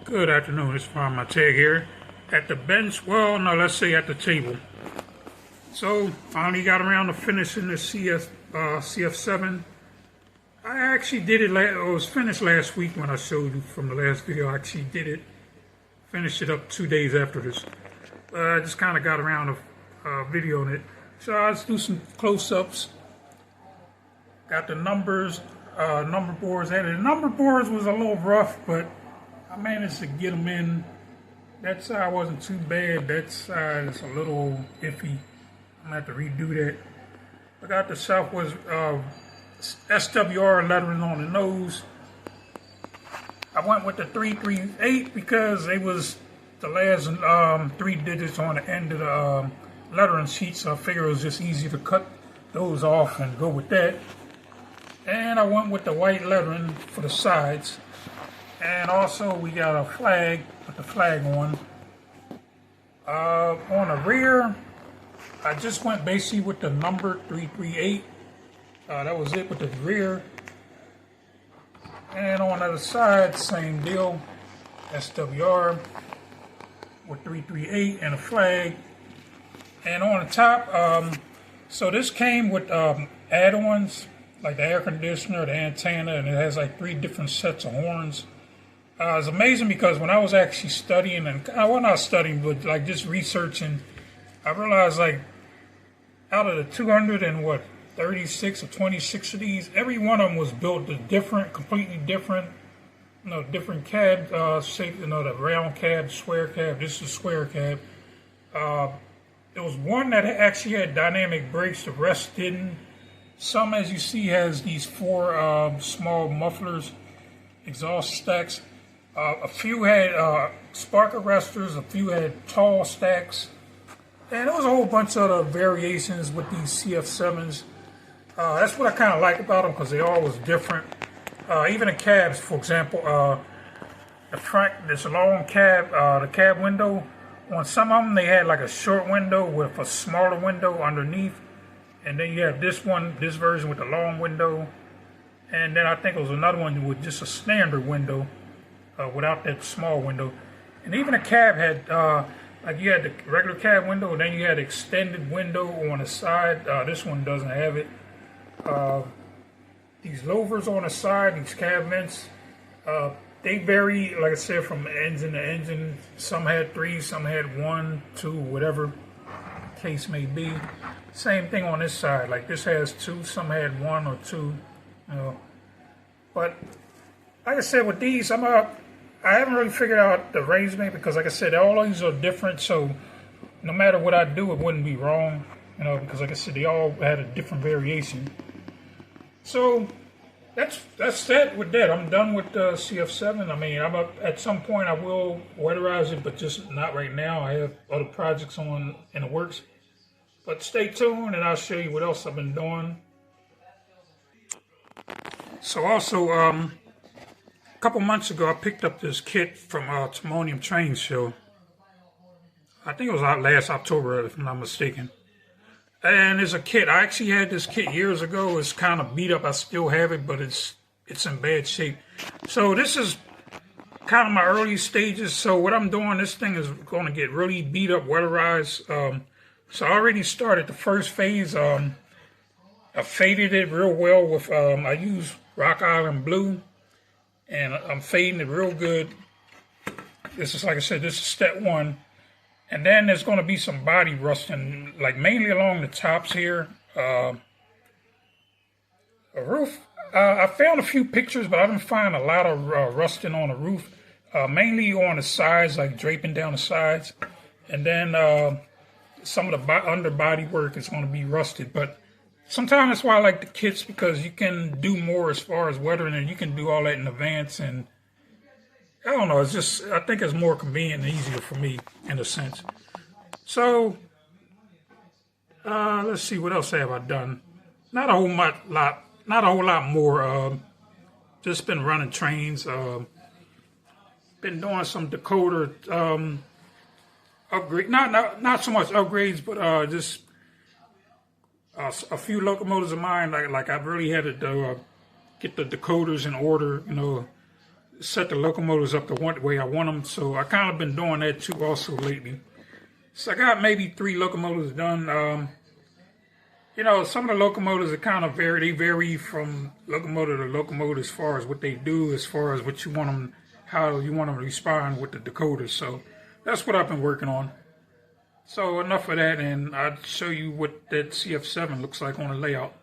Good afternoon, it's Farmer Tag here at the bench. Well, no, let's say at the table. So, finally got around to finishing the CF7. I actually did it, it was finished last week when I showed you from the last video. I actually did it, finished it up 2 days after this. I just kind of got around to videoing it. So I'll just do some close-ups. Got the numbers, number boards added. The number boards was a little rough, but I managed to get them in. That side wasn't too bad. That side is a little iffy. I'm going to have to redo that. I got the Southwest SWR lettering on the nose. I went with the 338 because it was the last 3 digits on the end of the lettering sheet, so I figured it was just easy to cut those off and go with that. And I went with the white lettering for the sides. And also we got a flag, put the flag on. On the rear, I just went basically with the number 338. That was it with the rear. And on the other side, same deal. SWR with 338 and a flag. And on the top, so this came with add-ons, like the air conditioner, the antenna, and it has like 3 different sets of horns. It's amazing because when I was actually studying, and well, not studying, but like just researching, I realized like out of the 236 or 26 of these, every one of them was built different, completely different, different cab shape, the round cab, square cab. This is square cab. There was one that actually had dynamic brakes, the rest didn't. Some, as you see, has these 4 small mufflers, exhaust stacks. A few had spark arresters, a few had tall stacks, and there was a whole bunch of other variations with these CF7s. That's what I kind of like about them because they all was different. Even the cabs, for example, the front, this long cab, the cab window, on some of them they had like a short window with a smaller window underneath, and then you have this version with the long window, and then I think it was another one with just a standard window. Without that small window. And even the cab had, like you had the regular cab window, and then you had extended window on the side. This one doesn't have it. These louvers on the side, these cab vents, they vary, like I said, from engine to engine. Some had 3, some had 1, 2, whatever the case may be. Same thing on this side. Like this has 2, some had 1 or 2. But like I said, with these, I haven't really figured out the arrangement because, like I said, all these are different. So no matter what I do, it wouldn't be wrong, because, like I said, they all had a different variation. So that's it with that. I'm done with the CF7. I mean, at some point I will weatherize it, but just not right now. I have other projects in the works. But stay tuned, and I'll show you what else I've been doing. So also, a couple months ago, I picked up this kit from Timonium Train Show. I think it was out last October, if I'm not mistaken. And it's a kit. I actually had this kit years ago. It's kind of beat up. I still have it, but it's in bad shape. So this is kind of my early stages. So what I'm doing, this thing is going to get really beat up, weatherized. So I already started the first phase. I faded it real well with, I use Rock Island Blue. And I'm fading it real good. This is, like I said, this is step 1. And then there's going to be some body rusting, like mainly along the tops here. A roof, I found a few pictures, but I didn't find a lot of rusting on the roof. Mainly on the sides, like draping down the sides. And then some of the underbody work is going to be rusted. But sometimes that's why I like the kits, because you can do more as far as weathering, and you can do all that in advance. And I don't know, it's just, I think it's more convenient and easier for me in a sense. So, let's see, what else have I done? Not a whole lot more. Just been running trains. Been doing some Decoder upgrade. Not so much upgrades, but just a few locomotives of mine. Like I really had to get the decoders in order. set the locomotives up the way I want them. So I kind of been doing that too also lately. So I got maybe 3 locomotives done. You know, some of the locomotives are kind of vary. They vary from locomotive to locomotive as far as what they do, as far as what you want them, how you want them to respond with the decoder. So that's what I've been working on. So enough of that, and I'll show you what that CF7 looks like on the layout.